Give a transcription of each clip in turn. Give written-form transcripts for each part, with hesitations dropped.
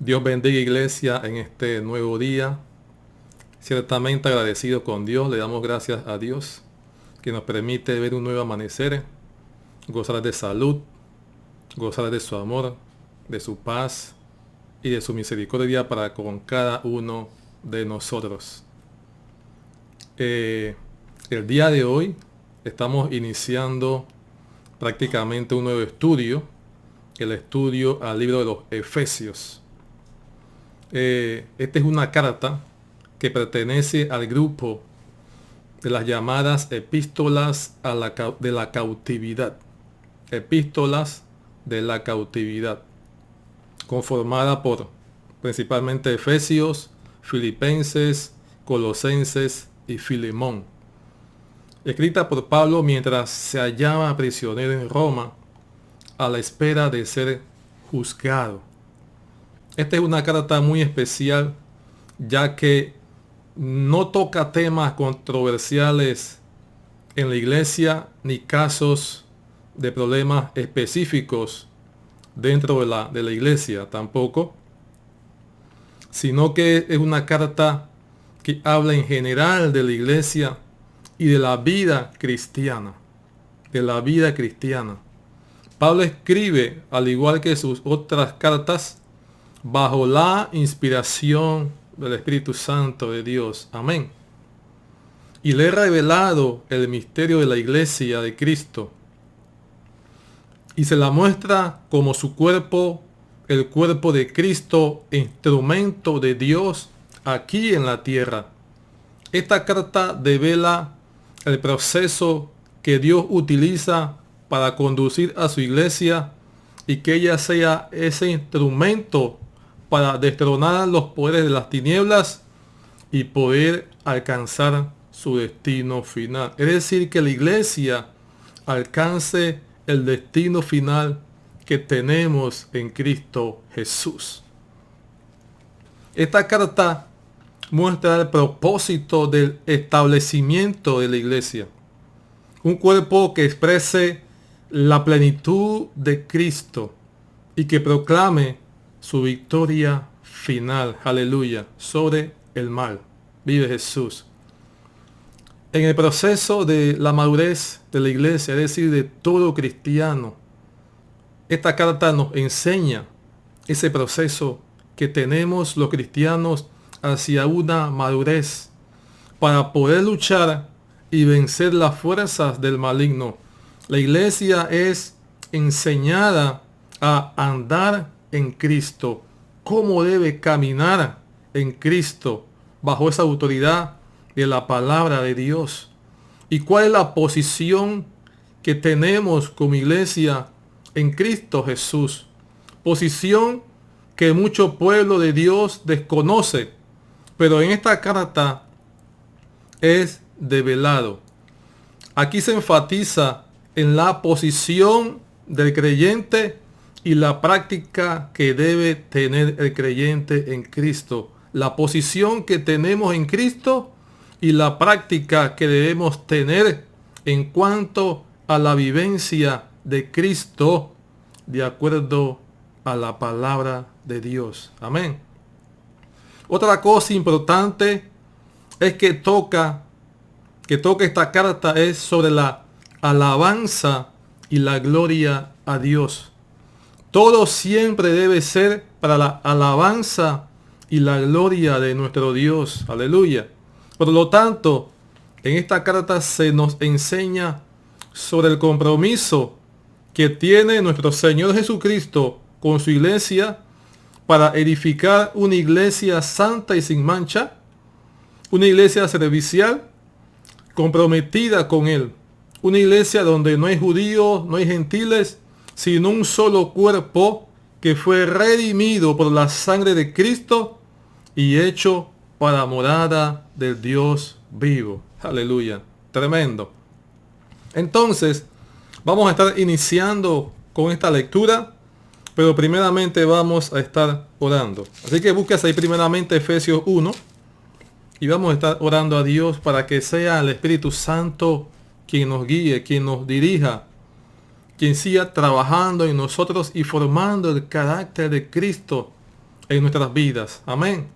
Dios bendiga, iglesia, en este nuevo día. Ciertamente agradecido con Dios, le damos gracias a Dios que nos permite ver un nuevo amanecer, gozar de salud, gozar de su amor, de su paz y de su misericordia para con cada uno de nosotros. El día de hoy estamos iniciando prácticamente un nuevo estudio, el estudio al libro de los Efesios. Esta es una carta que pertenece al grupo de las llamadas epístolas de la cautividad. Epístolas de la cautividad, conformada por principalmente Efesios, Filipenses, Colosenses y Filemón. Escrita por Pablo mientras se hallaba prisionero en Roma a la espera de ser juzgado. Esta es una carta muy especial, ya que no toca temas controversiales en la iglesia ni casos de problemas específicos dentro de la iglesia tampoco, sino que es una carta que habla en general de la iglesia y de la vida cristiana. De la vida cristiana. Pablo escribe, al igual que sus otras cartas, bajo la inspiración del Espíritu Santo de Dios. Amén. Y le he revelado el misterio de la iglesia de Cristo. Y se la muestra como su cuerpo, el cuerpo de Cristo, instrumento de Dios aquí en la tierra. Esta carta devela el proceso que Dios utiliza para conducir a su iglesia y que ella sea ese instrumento para destronar los poderes de las tinieblas y poder alcanzar su destino final. Es decir, que la iglesia alcance el destino final que tenemos en Cristo Jesús. Esta carta muestra el propósito del establecimiento de la iglesia. Un cuerpo que exprese la plenitud de Cristo y que proclame su victoria final, aleluya, sobre el mal. Vive Jesús. En el proceso de la madurez de la iglesia, es decir, de todo cristiano, esta carta nos enseña ese proceso que tenemos los cristianos hacia una madurez para poder luchar y vencer las fuerzas del maligno. La iglesia es enseñada a andar en Cristo, cómo debe caminar en Cristo bajo esa autoridad de la palabra de Dios y cuál es la posición que tenemos como iglesia en Cristo Jesús, posición que mucho pueblo de Dios desconoce, pero en esta carta es develado. Aquí se enfatiza en la posición del creyente y la práctica que debe tener el creyente en Cristo. La posición que tenemos en Cristo y la práctica que debemos tener en cuanto a la vivencia de Cristo de acuerdo a la palabra de Dios. Amén. Otra cosa importante es que toca esta carta es sobre la alabanza y la gloria a Dios. Todo siempre debe ser para la alabanza y la gloria de nuestro Dios. Aleluya. Por lo tanto, en esta carta se nos enseña sobre el compromiso que tiene nuestro Señor Jesucristo con su iglesia para edificar una iglesia santa y sin mancha, una iglesia servicial, comprometida con Él, una iglesia donde no hay judíos, no hay gentiles, sino un solo cuerpo que fue redimido por la sangre de Cristo y hecho para morada del Dios vivo. Aleluya. Tremendo. Entonces, vamos a estar iniciando con esta lectura, pero primeramente vamos a estar orando. Así que buscas ahí primeramente Efesios 1 y vamos a estar orando a Dios para que sea el Espíritu Santo quien nos guíe, quien nos dirija, quien siga trabajando en nosotros y formando el carácter de Cristo en nuestras vidas. Amén.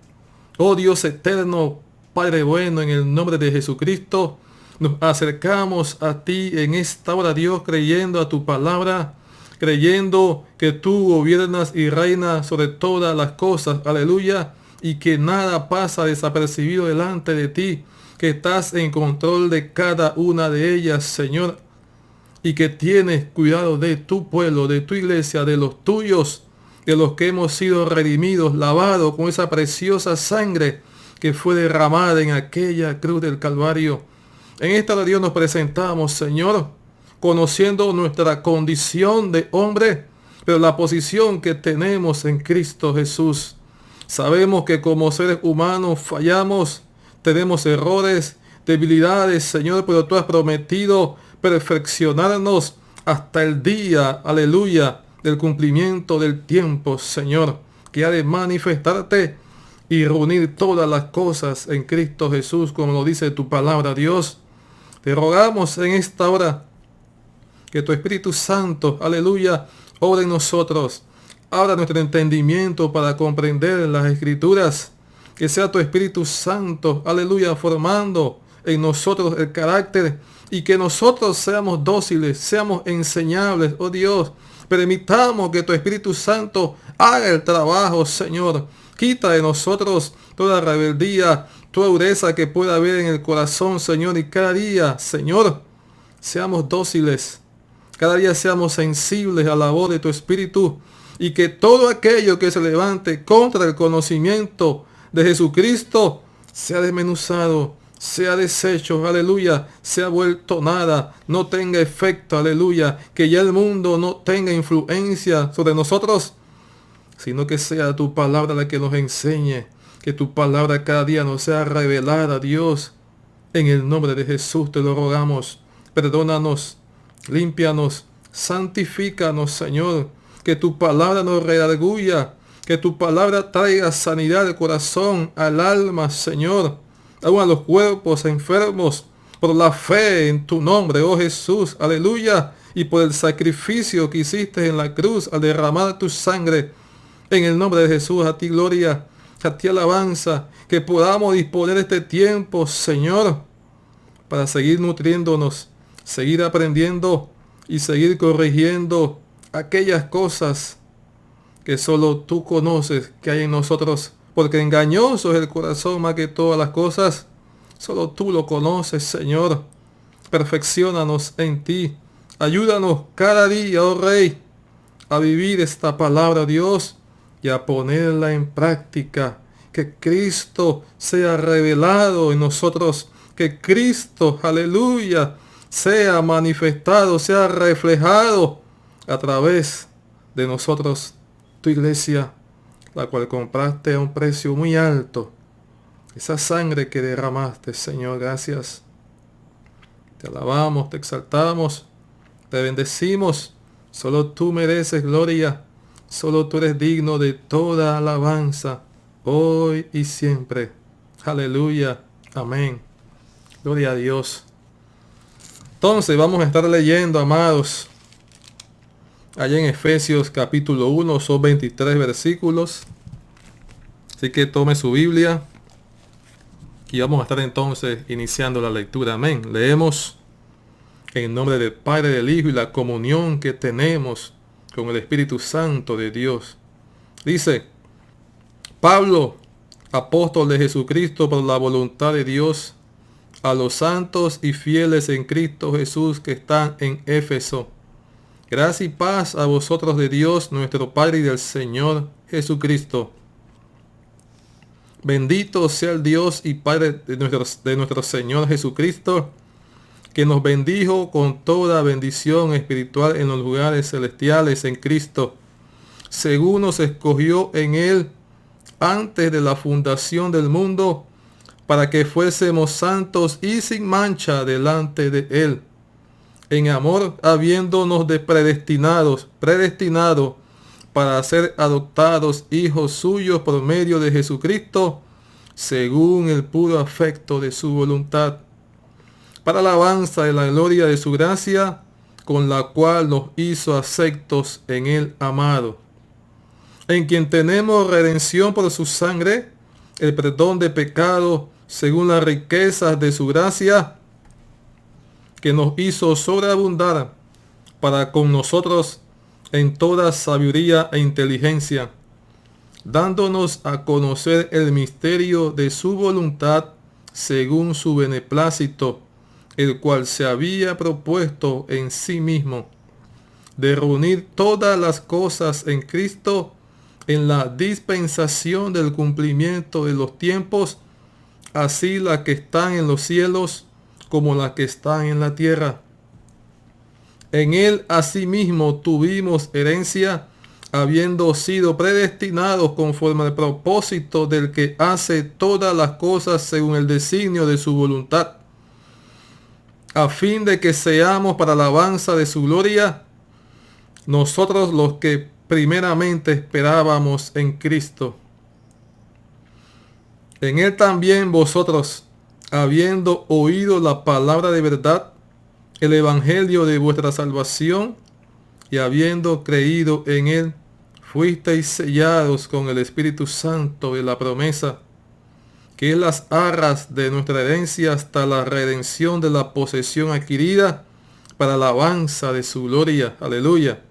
Oh Dios eterno, Padre bueno, en el nombre de Jesucristo, nos acercamos a ti en esta hora, Dios, creyendo a tu palabra, creyendo que tú gobiernas y reinas sobre todas las cosas. Aleluya. Y que nada pasa desapercibido delante de ti, que estás en control de cada una de ellas, Señor, y que tienes cuidado de tu pueblo, de tu iglesia, de los tuyos, de los que hemos sido redimidos, lavados con esa preciosa sangre que fue derramada en aquella cruz del Calvario. En esta hora, Dios, nos presentamos, Señor, conociendo nuestra condición de hombre, pero la posición que tenemos en Cristo Jesús. Sabemos que como seres humanos fallamos, tenemos errores, debilidades, Señor, pero tú has prometido perfeccionarnos hasta el día, aleluya, del cumplimiento del tiempo, Señor, que ha de manifestarte y reunir todas las cosas en Cristo Jesús, como lo dice tu palabra, Dios. Te rogamos en esta hora que tu Espíritu Santo, aleluya, obra en nosotros. Abra nuestro entendimiento para comprender las Escrituras. Que sea tu Espíritu Santo, aleluya, formando en nosotros el carácter y que nosotros seamos dóciles, seamos enseñables, oh Dios. Permitamos que tu Espíritu Santo haga el trabajo, Señor. Quita de nosotros toda rebeldía, toda dureza que pueda haber en el corazón, Señor. Y cada día, Señor, seamos dóciles. Cada día seamos sensibles a la voz de tu Espíritu. Y que todo aquello que se levante contra el conocimiento de Jesucristo sea desmenuzado, sea deshecho, aleluya, sea vuelto nada, no tenga efecto, aleluya, que ya el mundo no tenga influencia sobre nosotros, sino que sea tu palabra la que nos enseñe, que tu palabra cada día nos sea revelada, Dios. En el nombre de Jesús te lo rogamos. Perdónanos, límpianos, santifícanos, Señor. Que tu palabra nos redarguya, que tu palabra traiga sanidad al corazón, al alma, Señor, aún a los cuerpos enfermos, por la fe en tu nombre, oh Jesús, aleluya, y por el sacrificio que hiciste en la cruz al derramar tu sangre. En el nombre de Jesús, a ti gloria, a ti alabanza, que podamos disponer este tiempo, Señor, para seguir nutriéndonos, seguir aprendiendo y seguir corrigiendo aquellas cosas que solo tú conoces que hay en nosotros, porque engañoso es el corazón más que todas las cosas. Solo tú lo conoces, Señor. Perfecciónanos en ti. Ayúdanos cada día, oh Rey, a vivir esta palabra, Dios, y a ponerla en práctica. Que Cristo sea revelado en nosotros. Que Cristo, aleluya, sea manifestado, sea reflejado a través de nosotros, tu iglesia, la cual compraste a un precio muy alto. Esa sangre que derramaste, Señor, gracias. Te alabamos, te exaltamos, te bendecimos. Solo tú mereces gloria. Solo tú eres digno de toda alabanza, hoy y siempre. Aleluya. Amén. Gloria a Dios. Entonces vamos a estar leyendo, amados, allá en Efesios capítulo 1, son 23 versículos. Así que tome su Biblia y vamos a estar entonces iniciando la lectura. Amén. Leemos en el nombre del Padre, del Hijo y la comunión que tenemos con el Espíritu Santo de Dios. Dice: Pablo, apóstol de Jesucristo por la voluntad de Dios, a los santos y fieles en Cristo Jesús que están en Éfeso. Gracia y paz a vosotros de Dios nuestro Padre y del Señor Jesucristo. Bendito sea el Dios y Padre de nuestro Señor Jesucristo, que nos bendijo con toda bendición espiritual en los lugares celestiales en Cristo, según nos escogió en Él antes de la fundación del mundo, para que fuésemos santos y sin mancha delante de Él. En amor, habiéndonos predestinados para ser adoptados hijos suyos por medio de Jesucristo, según el puro afecto de su voluntad, para alabanza de la gloria de su gracia, con la cual nos hizo aceptos en el amado, en quien tenemos redención por su sangre, el perdón de pecados según las riquezas de su gracia, que nos hizo sobreabundar para con nosotros en toda sabiduría e inteligencia, dándonos a conocer el misterio de su voluntad según su beneplácito, el cual se había propuesto en sí mismo, de reunir todas las cosas en Cristo en la dispensación del cumplimiento de los tiempos, así las que están en los cielos como las que están en la tierra. En él asimismo tuvimos herencia, habiendo sido predestinados conforme al propósito del que hace todas las cosas según el designio de su voluntad, a fin de que seamos para alabanza de su gloria, nosotros los que primeramente esperábamos en Cristo. En él también vosotros, habiendo oído la palabra de verdad, el evangelio de vuestra salvación, y habiendo creído en él, fuisteis sellados con el Espíritu Santo de la promesa, que es las arras de nuestra herencia hasta la redención de la posesión adquirida para la alabanza de su gloria. Aleluya.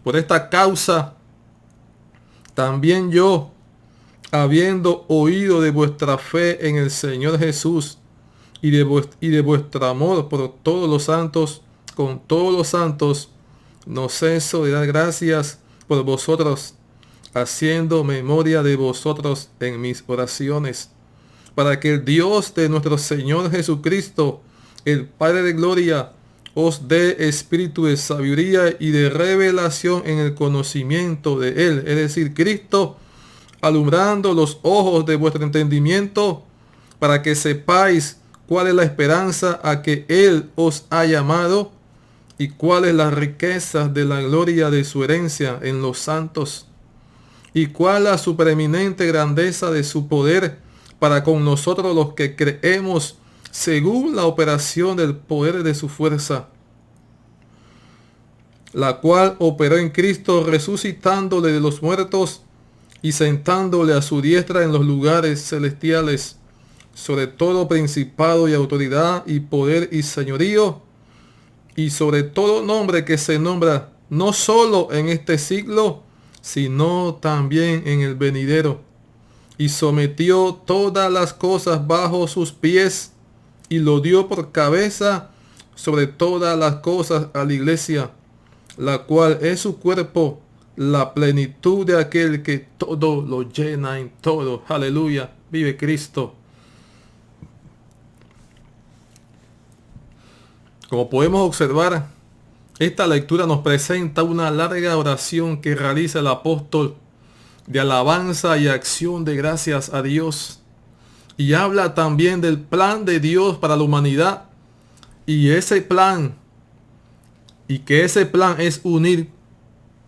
Por esta causa, también yo, habiendo oído de vuestra fe en el Señor Jesús y de vuestro amor por todos los santos, con todos los santos, no ceso de dar gracias por vosotros, haciendo memoria de vosotros en mis oraciones, para que el Dios de nuestro Señor Jesucristo, el Padre de gloria, os dé espíritu de sabiduría y de revelación en el conocimiento de Él, es decir, Cristo, alumbrando los ojos de vuestro entendimiento, para que sepáis cuál es la esperanza a que Él os ha llamado, y cuáles las riquezas de la gloria de su herencia en los santos, y cuál la supereminente grandeza de su poder para con nosotros los que creemos, según la operación del poder de su fuerza, la cual operó en Cristo resucitándole de los muertos y sentándole a su diestra en los lugares celestiales, sobre todo principado y autoridad y poder y señorío, y sobre todo nombre que se nombra no solo en este siglo, sino también en el venidero. Y sometió todas las cosas bajo sus pies, y lo dio por cabeza sobre todas las cosas a la iglesia, la cual es su cuerpo, la plenitud de aquel que todo lo llena en todo. Aleluya, vive Cristo. Como podemos observar, esta lectura nos presenta una larga oración que realiza el apóstol de alabanza y acción de gracias a Dios. Y habla también del plan de Dios para la humanidad. Y ese plan, y que ese plan es unir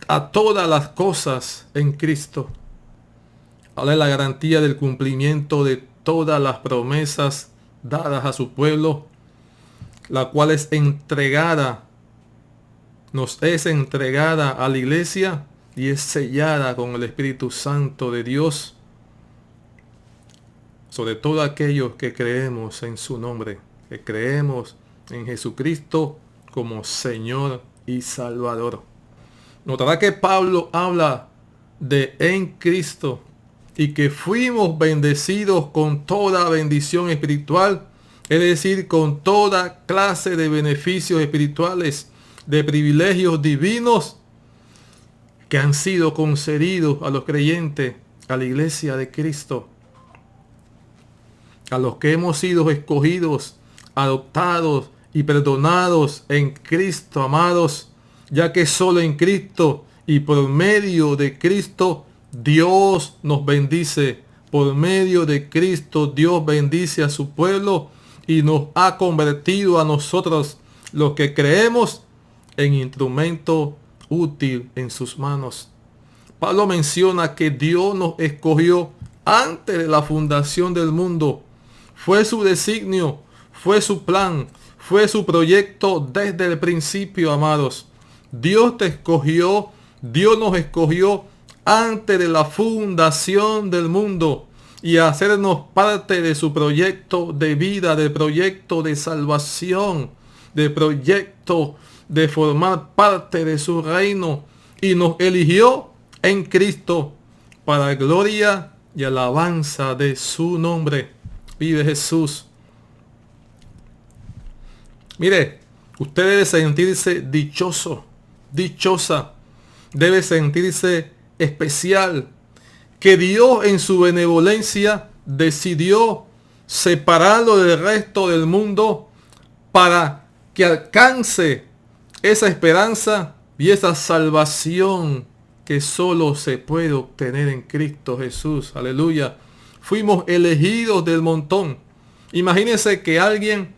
a todas las cosas en Cristo. Habla de la garantía del cumplimiento de todas las promesas dadas a su pueblo, la cual es entregada, nos es entregada a la iglesia y es sellada con el Espíritu Santo de Dios sobre todo aquellos que creemos en su nombre, que creemos en Jesucristo como Señor y Salvador. Notará que Pablo habla de en Cristo y que fuimos bendecidos con toda bendición espiritual, es decir, con toda clase de beneficios espirituales, de privilegios divinos que han sido concedidos a los creyentes, a la iglesia de Cristo, a los que hemos sido escogidos, adoptados y perdonados en Cristo, amados, ya que solo en Cristo y por medio de Cristo Dios nos bendice. Por medio de Cristo Dios bendice a su pueblo y nos ha convertido a nosotros, los que creemos, en instrumento útil en sus manos. Pablo menciona que Dios nos escogió antes de la fundación del mundo. Fue su designio, fue su plan, fue su proyecto desde el principio, amados. Dios te escogió, Dios nos escogió antes de la fundación del mundo y hacernos parte de su proyecto de vida, del proyecto de salvación, del proyecto de formar parte de su reino, y nos eligió en Cristo para gloria y alabanza de su nombre. Vive Jesús. Mire, usted debe sentirse dichoso, dichosa, debe sentirse especial, que Dios en su benevolencia decidió separarlo del resto del mundo para que alcance esa esperanza y esa salvación que solo se puede obtener en Cristo Jesús. Aleluya. Fuimos elegidos del montón. Imagínense que alguien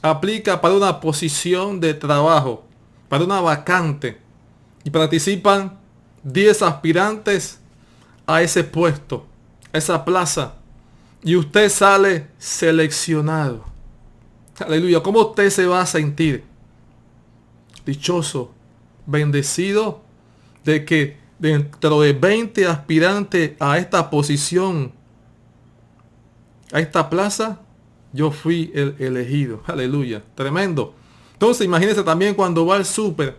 aplica para una posición de trabajo, para una vacante, y participan 10 aspirantes a ese puesto, a esa plaza, y usted sale seleccionado. Aleluya. ¿Cómo usted se va a sentir? Dichoso, bendecido de que dentro de 20 aspirantes a esta posición, a esta plaza, yo fui el elegido. Aleluya. Tremendo. Entonces imagínese también cuando va al súper.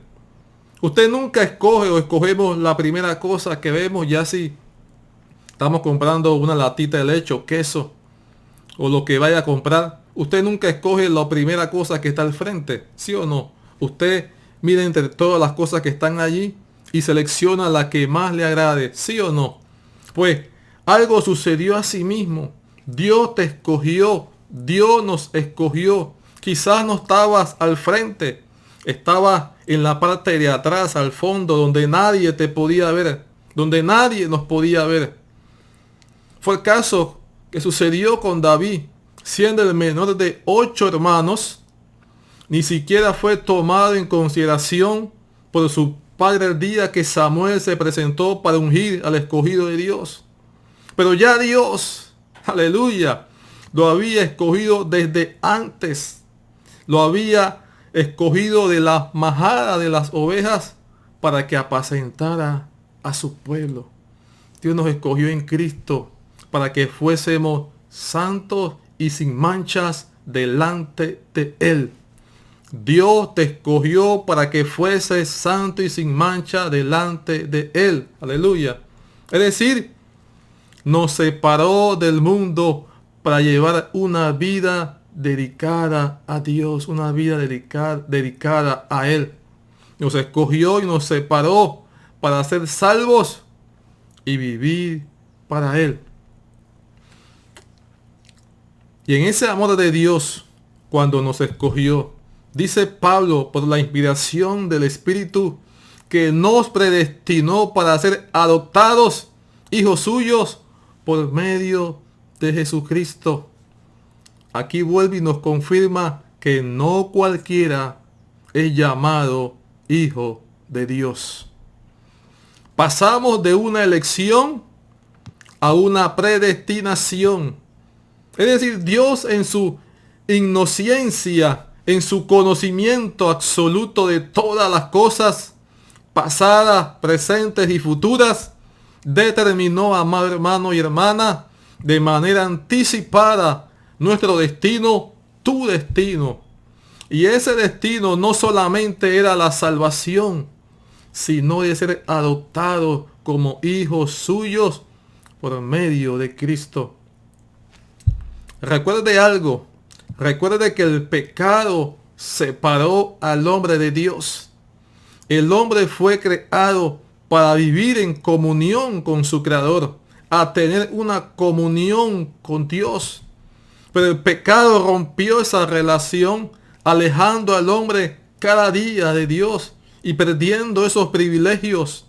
Usted nunca escoge o escogemos la primera cosa que vemos, ya si estamos comprando una latita de leche o queso o lo que vaya a comprar. Usted nunca escoge la primera cosa que está al frente, ¿sí o no? Usted mira entre todas las cosas que están allí y selecciona la que más le agrade, ¿sí o no? Pues algo sucedió a sí mismo. Dios te escogió, Dios nos escogió. Quizás no estabas al frente, estabas en la parte de atrás, al fondo, donde nadie te podía ver, donde nadie nos podía ver. Fue el caso que sucedió con David, siendo el menor de 8 hermanos. Ni siquiera fue tomado en consideración por su padre el día que Samuel se presentó para ungir al escogido de Dios. Pero ya Dios, aleluya, lo había escogido desde antes. Lo había escogido de la majada de las ovejas para que apacentara a su pueblo. Dios nos escogió en Cristo para que fuésemos santos y sin manchas delante de Él. Dios te escogió para que fueses santo y sin mancha delante de Él. Aleluya. Es decir, nos separó del mundo para llevar una vida dedicada a Dios, una vida dedicada a Él. Nos escogió y nos separó para ser salvos y vivir para Él. Y en ese amor de Dios, cuando nos escogió, dice Pablo, por la inspiración del Espíritu, que nos predestinó para ser adoptados hijos suyos por medio de Jesucristo. Aquí vuelve y nos confirma que no cualquiera es llamado hijo de Dios. Pasamos de una elección a una predestinación. Es decir, Dios en su inocencia, en su conocimiento absoluto de todas las cosas, pasadas, presentes y futuras, determinó, amado hermano y hermana, de manera anticipada nuestro destino, tu destino. Y ese destino no solamente era la salvación, sino de ser adoptados como hijos suyos por medio de Cristo. Recuerde algo, recuerde que el pecado separó al hombre de Dios. El hombre fue creado para vivir en comunión con su Creador, a tener una comunión con Dios. Pero el pecado rompió esa relación, alejando al hombre cada día de Dios y perdiendo esos privilegios.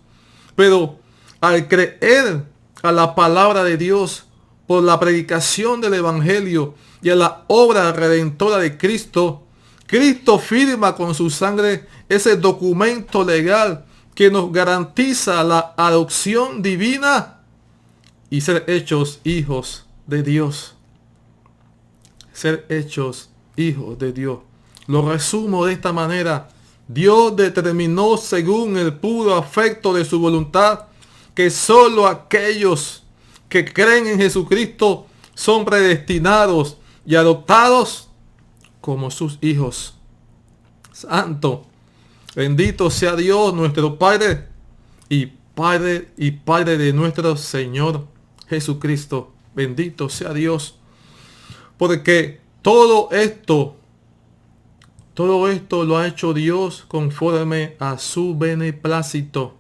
Pero al creer a la palabra de Dios, por la predicación del Evangelio y a la obra redentora de Cristo, Cristo firma con su sangre ese documento legal que nos garantiza la adopción divina y ser hechos hijos de Dios. Ser hechos hijos de Dios. Lo resumo de esta manera. Dios determinó según el puro afecto de su voluntad que solo aquellos que creen en Jesucristo son predestinados y adoptados como sus hijos. Santo, bendito sea Dios nuestro Padre y Padre de nuestro Señor Jesucristo. Bendito sea Dios, porque todo esto lo ha hecho Dios conforme a su beneplácito.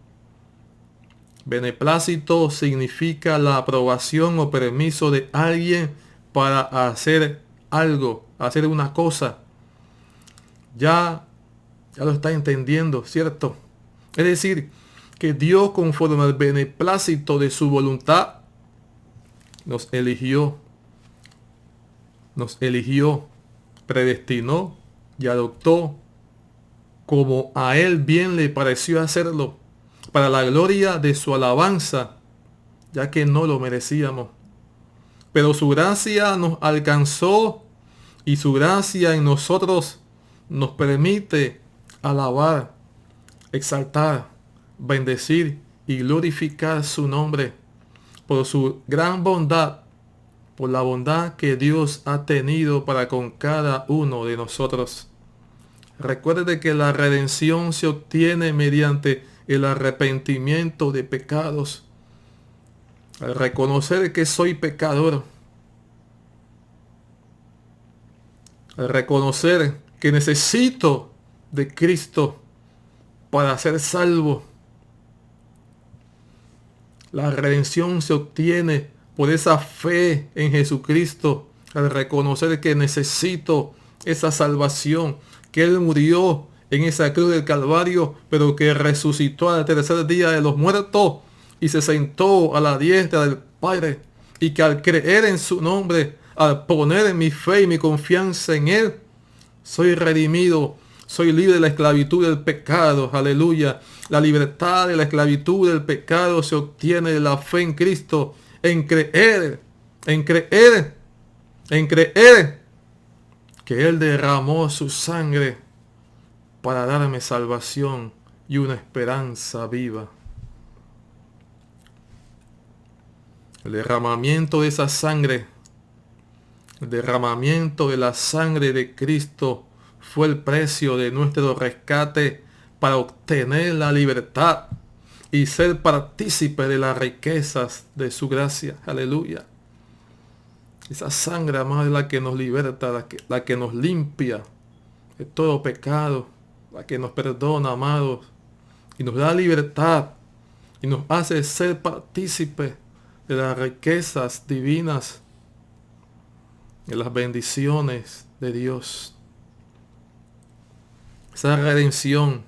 Beneplácito significa la aprobación o permiso de alguien para hacer algo, hacer una cosa. Ya lo está entendiendo, ¿cierto? Es decir, que Dios, conforme al beneplácito de su voluntad, nos eligió, predestinó y adoptó como a Él bien le pareció hacerlo, para la gloria de su alabanza, ya que no lo merecíamos. Pero su gracia nos alcanzó y su gracia en nosotros nos permite alabar, exaltar, bendecir y glorificar su nombre por su gran bondad, por la bondad que Dios ha tenido para con cada uno de nosotros. Recuerde que la redención se obtiene mediante el arrepentimiento de pecados. Al reconocer que soy pecador, al reconocer que necesito de Cristo para ser salvo. La redención se obtiene por esa fe en Jesucristo, al reconocer que necesito esa salvación, que Él murió en esa cruz del Calvario, pero que resucitó al tercer día de los muertos y se sentó a la diestra del Padre, y que al creer en su nombre, al poner mi fe y mi confianza en Él, soy redimido, soy libre de la esclavitud del pecado. Aleluya. La libertad de la esclavitud del pecado se obtiene de la fe en Cristo, en creer que Él derramó su sangre para darme salvación y una esperanza viva. El derramamiento de esa sangre, el derramamiento de la sangre de Cristo fue el precio de nuestro rescate para obtener la libertad y ser partícipe de las riquezas de su gracia. Aleluya. Esa sangre, amado, es la que nos liberta, la que nos limpia de todo pecado, la que nos perdona, amados, y nos da libertad y nos hace ser partícipe de las riquezas divinas, de las bendiciones de Dios. Esa redención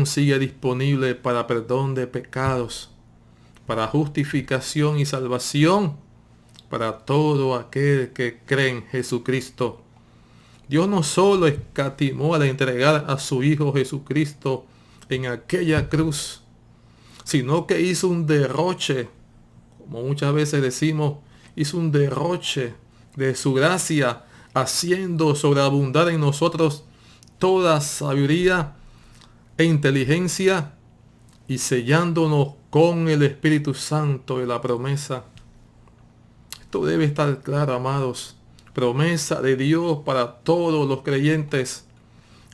sigue disponible para perdón de pecados, para justificación y salvación para todo aquel que cree en Jesucristo. Dios no solo escatimó al entregar a su Hijo Jesucristo en aquella cruz, sino que hizo un derroche, como muchas veces decimos, hizo un derroche de su gracia, haciendo sobreabundar en nosotros toda sabiduría e inteligencia y sellándonos con el Espíritu Santo de la promesa. Esto debe estar claro, amados. Promesa de Dios para todos los creyentes.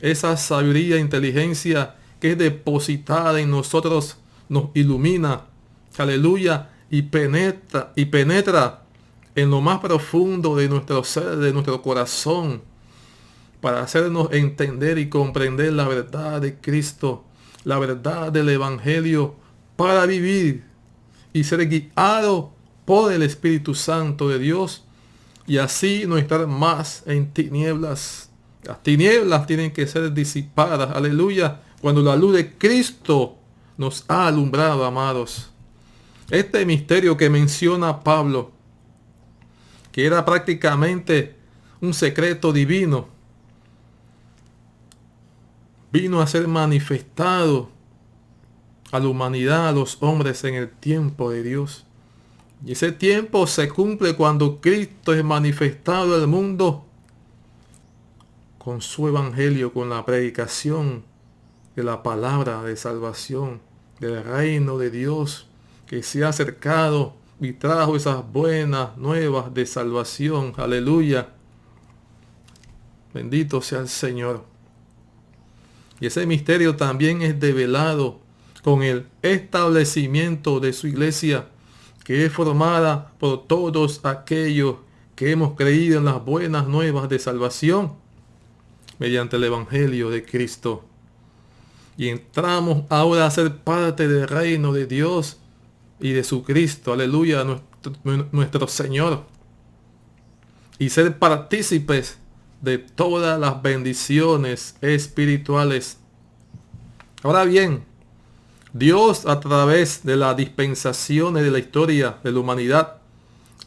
Esa sabiduría e inteligencia que es depositada en nosotros nos ilumina. Aleluya. Y penetra en lo más profundo de nuestro ser, de nuestro corazón, para hacernos entender y comprender la verdad de Cristo, la verdad del Evangelio, para vivir y ser guiado por el Espíritu Santo de Dios, y así no estar más en tinieblas. Las tinieblas tienen que ser disipadas, aleluya, cuando la luz de Cristo nos ha alumbrado, amados. Este misterio que menciona Pablo, que era prácticamente un secreto divino, vino a ser manifestado a la humanidad, a los hombres en el tiempo de Dios. Y ese tiempo se cumple cuando Cristo es manifestado al mundo con su evangelio, con la predicación de la palabra de salvación, del reino de Dios que se ha acercado y trajo esas buenas nuevas de salvación. Aleluya. Bendito sea el Señor. Y ese misterio también es develado con el establecimiento de su iglesia, que es formada por todos aquellos que hemos creído en las buenas nuevas de salvación mediante el Evangelio de Cristo. Y entramos ahora a ser parte del reino de Dios y de su Cristo, aleluya, nuestro Señor. Y ser partícipes de todas las bendiciones espirituales. Ahora bien, Dios a través de las dispensaciones de la historia de la humanidad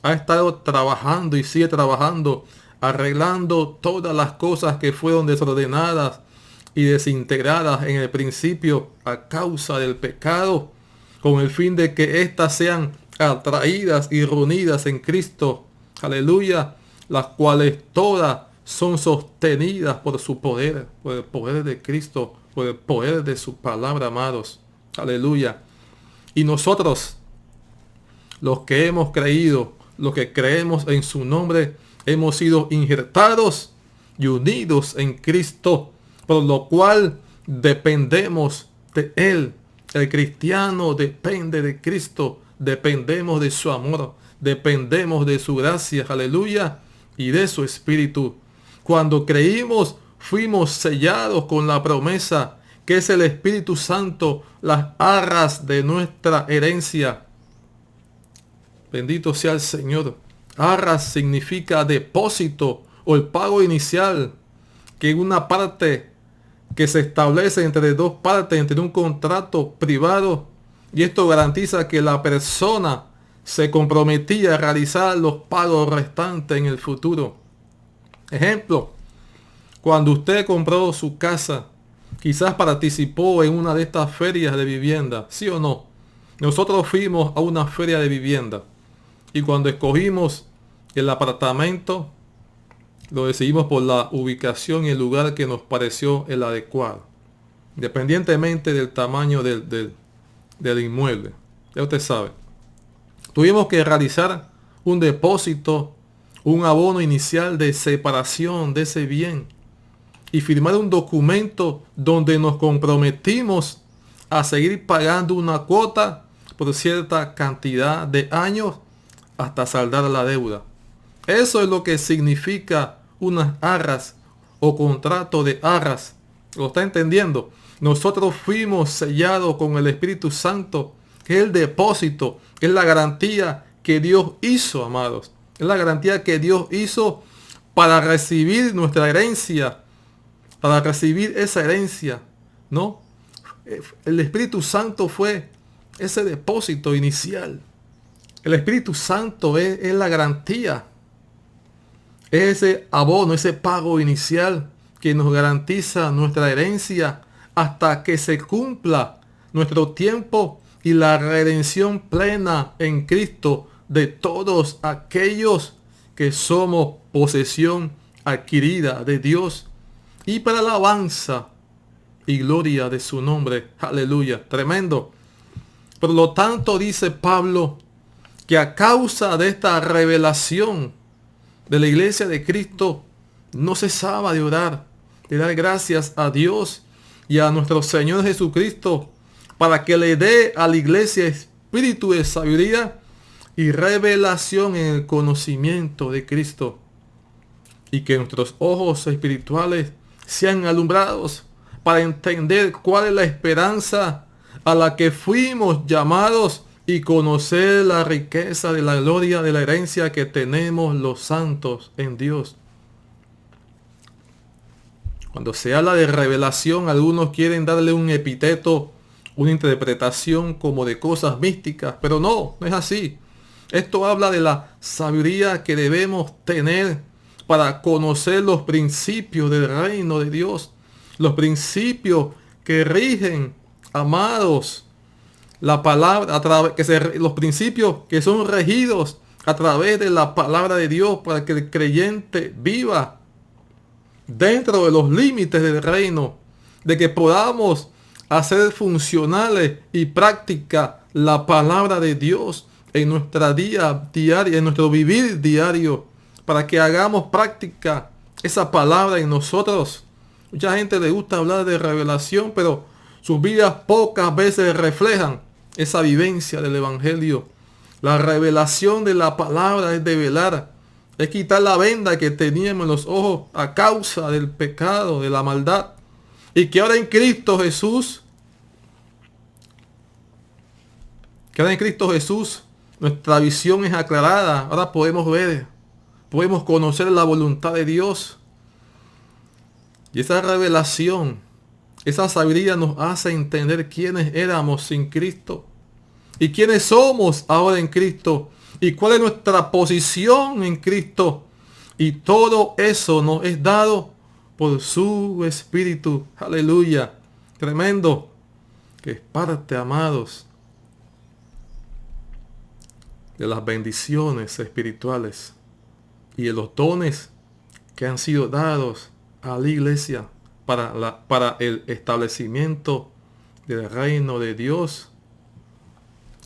ha estado trabajando y sigue trabajando, arreglando todas las cosas que fueron desordenadas y desintegradas en el principio a causa del pecado, con el fin de que éstas sean atraídas y reunidas en Cristo. Aleluya, las cuales todas son sostenidas por su poder, por el poder de Cristo, por el poder de su palabra, amados. Aleluya. Y nosotros, los que hemos creído, los que creemos en su nombre, hemos sido injertados y unidos en Cristo, por lo cual dependemos de Él. El cristiano depende de Cristo, dependemos de su amor, dependemos de su gracia, aleluya, y de su espíritu. Cuando creímos, fuimos sellados con la promesa, que es el Espíritu Santo, las arras de nuestra herencia. Bendito sea el Señor. Arras significa depósito o el pago inicial, que es una parte que se establece entre dos partes, entre un contrato privado, y esto garantiza que la persona se comprometía a realizar los pagos restantes en el futuro. Ejemplo, cuando usted compró su casa, quizás participó en una de estas ferias de vivienda, ¿sí o no? Nosotros fuimos a una feria de vivienda y cuando escogimos el apartamento, lo decidimos por la ubicación y el lugar que nos pareció el adecuado, independientemente del tamaño del inmueble. Ya usted sabe. Tuvimos que realizar un depósito, un abono inicial de separación de ese bien y firmar un documento donde nos comprometimos a seguir pagando una cuota por cierta cantidad de años hasta saldar la deuda. Eso es lo que significa unas arras o contrato de arras. ¿Lo está entendiendo? Nosotros fuimos sellados con el Espíritu Santo, que es el depósito, que es la garantía que Dios hizo, amados. Es la garantía que Dios hizo para recibir nuestra herencia, para recibir esa herencia, ¿no? El Espíritu Santo fue ese depósito inicial. El Espíritu Santo es la garantía. Es ese abono, ese pago inicial que nos garantiza nuestra herencia hasta que se cumpla nuestro tiempo y la redención plena en Cristo de todos aquellos que somos posesión adquirida de Dios y para la alabanza y gloria de su nombre. Aleluya. Tremendo. Por lo tanto, dice Pablo, que a causa de esta revelación de la iglesia de Cristo, no cesaba de orar, de dar gracias a Dios y a nuestro Señor Jesucristo para que le dé a la iglesia espíritu de sabiduría y revelación en el conocimiento de Cristo, y que nuestros ojos espirituales sean alumbrados para entender cuál es la esperanza a la que fuimos llamados y conocer la riqueza de la gloria de la herencia que tenemos los santos en Dios. Cuando se habla de revelación, algunos quieren darle un epíteto, una interpretación como de cosas místicas, pero no es así. Esto habla de la sabiduría que debemos tener para conocer los principios del reino de Dios, los principios que rigen, amados, la palabra, los principios que son regidos a través de la palabra de Dios para que el creyente viva dentro de los límites del reino, de que podamos hacer funcionales y práctica la palabra de Dios en nuestra día diaria, en nuestro vivir diario, para que hagamos práctica esa palabra en nosotros. Mucha gente le gusta hablar de revelación, pero sus vidas pocas veces reflejan esa vivencia del Evangelio. La revelación de la palabra es develar, es quitar la venda que teníamos en los ojos a causa del pecado, de la maldad. Y que ahora en Cristo Jesús, nuestra visión es aclarada. Ahora podemos ver, podemos conocer la voluntad de Dios. Y esa revelación, esa sabiduría nos hace entender quiénes éramos sin Cristo y quiénes somos ahora en Cristo y cuál es nuestra posición en Cristo. Y todo eso nos es dado por su Espíritu. Aleluya. Tremendo. Que es parte, amados, de las bendiciones espirituales y de los dones que han sido dados a la iglesia para el establecimiento del reino de Dios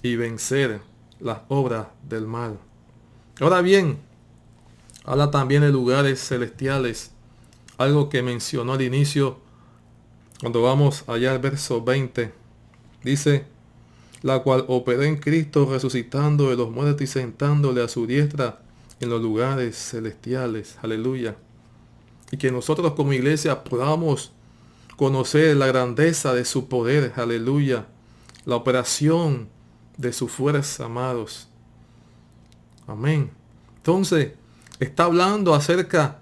y vencer las obras del mal. Ahora bien, habla también de lugares celestiales, algo que mencionó al inicio cuando vamos allá al verso 20. Dice, la cual operó en Cristo resucitando de los muertos y sentándole a su diestra en los lugares celestiales. Aleluya. Y que nosotros como iglesia podamos conocer la grandeza de su poder. Aleluya. La operación de su fuerza, amados. Amén. Entonces, está hablando acerca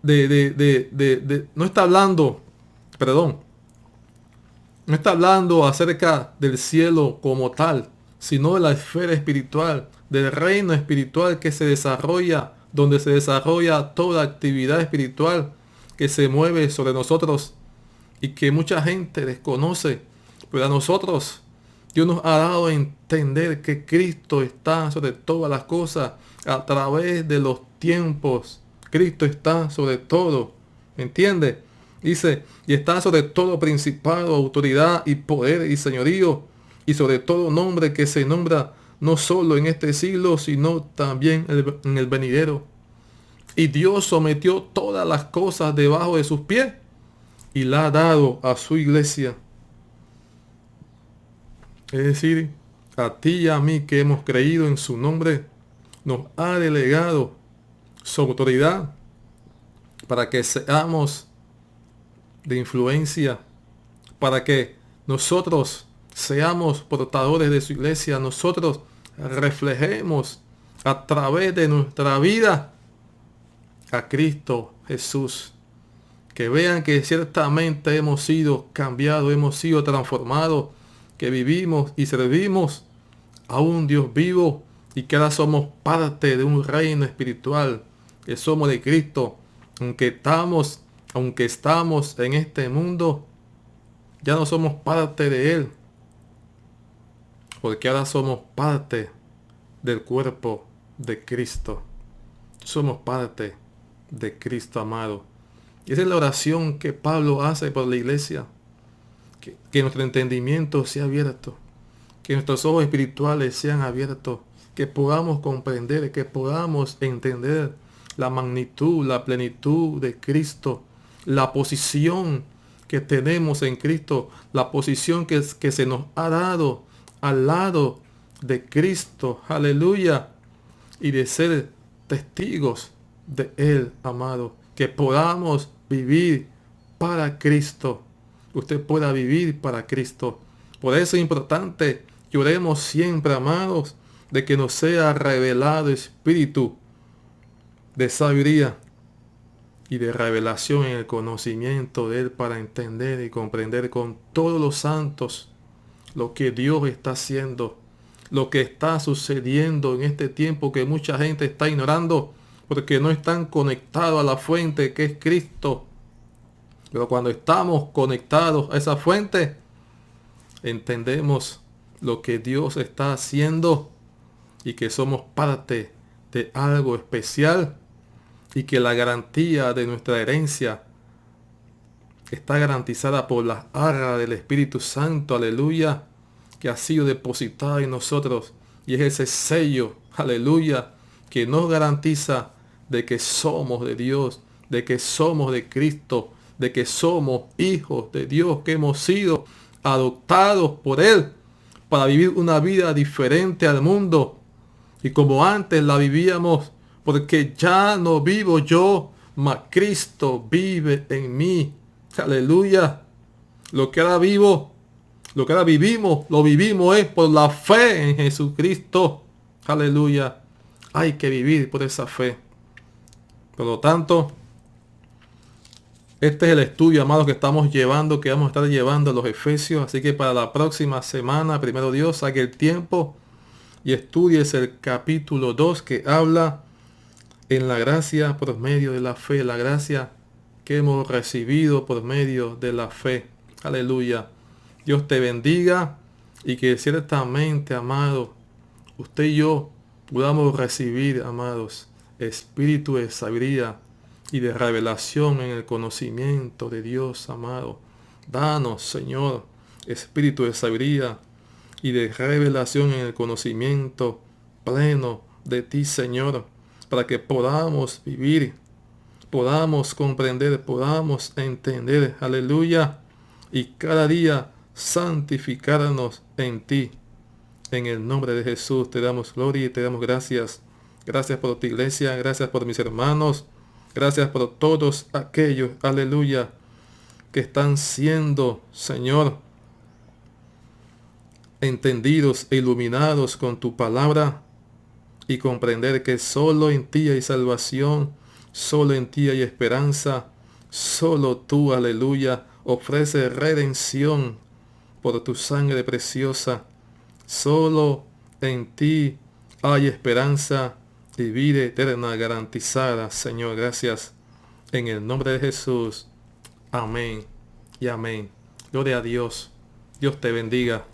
no está hablando acerca del cielo como tal, sino de la esfera espiritual, del reino espiritual que se desarrolla, donde se desarrolla toda actividad espiritual que se mueve sobre nosotros y que mucha gente desconoce. Pero a nosotros Dios nos ha dado a entender que Cristo está sobre todas las cosas a través de los tiempos. Cristo está sobre todo. ¿Me entiende? Dice, y está sobre todo principado, autoridad y poder y señorío, y sobre todo nombre que se nombra no solo en este siglo, sino también en el venidero. Y Dios sometió todas las cosas debajo de sus pies y la ha dado a su iglesia. Es decir, a ti y a mí que hemos creído en su nombre, nos ha delegado su autoridad para que seamos de influencia, para que nosotros seamos portadores de su iglesia, nosotros reflejemos a través de nuestra vida a Cristo Jesús. Que vean que ciertamente hemos sido cambiados, hemos sido transformados, que vivimos y servimos a un Dios vivo y que ahora somos parte de un reino espiritual, que somos de Cristo. Aunque estamos en este mundo, ya no somos parte de Él, porque ahora somos parte del cuerpo de Cristo. Somos parte de Cristo, amado. Y esa es la oración que Pablo hace por la iglesia. Que nuestro entendimiento sea abierto. Que nuestros ojos espirituales sean abiertos. Que podamos comprender, que podamos entender la magnitud, la plenitud de Cristo. La posición que tenemos en Cristo. La posición que se nos ha dado al lado de Cristo. Aleluya. Y de ser testigos de Él, amado. Que podamos vivir para Cristo. Usted pueda vivir para Cristo. Por eso es importante que oremos siempre, amados, de que nos sea revelado espíritu de sabiduría y de revelación en el conocimiento de Él para entender y comprender con todos los santos lo que Dios está haciendo, lo que está sucediendo en este tiempo que mucha gente está ignorando porque no están conectados a la fuente que es Cristo. Pero cuando estamos conectados a esa fuente, entendemos lo que Dios está haciendo y que somos parte de algo especial y que la garantía de nuestra herencia está garantizada por las arras del Espíritu Santo, aleluya, que ha sido depositada en nosotros. Y es ese sello, aleluya, que nos garantiza de que somos de Dios, de que somos de Cristo, de que somos hijos de Dios, que hemos sido adoptados por Él para vivir una vida diferente al mundo. Y como antes la vivíamos, porque ya no vivo yo, mas Cristo vive en mí. Aleluya. Lo que ahora vivo, lo que ahora vivimos, lo vivimos es por la fe en Jesucristo. Aleluya. Hay que vivir por esa fe. Por lo tanto, este es el estudio, amados, que estamos llevando, que vamos a estar llevando a los Efesios. Así que para la próxima semana, primero Dios, saque el tiempo y estudies el capítulo 2 que habla en la gracia por medio de la fe. La gracia que hemos recibido por medio de la fe. Aleluya. Dios te bendiga y que ciertamente, amado, usted y yo podamos recibir, amados, espíritu de sabiduría y de revelación en el conocimiento de Dios, amado. Danos, Señor, espíritu de sabiduría y de revelación en el conocimiento pleno de ti, Señor, para que podamos vivir, podamos comprender, podamos entender, aleluya, y cada día santificarnos en ti. En el nombre de Jesús te damos gloria y te damos gracias. Gracias por tu iglesia, gracias por mis hermanos, gracias por todos aquellos, aleluya, que están siendo, Señor, entendidos e iluminados con tu palabra y comprender que solo en ti hay salvación, solo en ti hay esperanza, solo tú, aleluya, ofreces redención por tu sangre preciosa, solo en ti hay esperanza y vida eterna garantizada, Señor. Gracias en el nombre de Jesús. Amén y amén. Gloria a Dios. Dios te bendiga.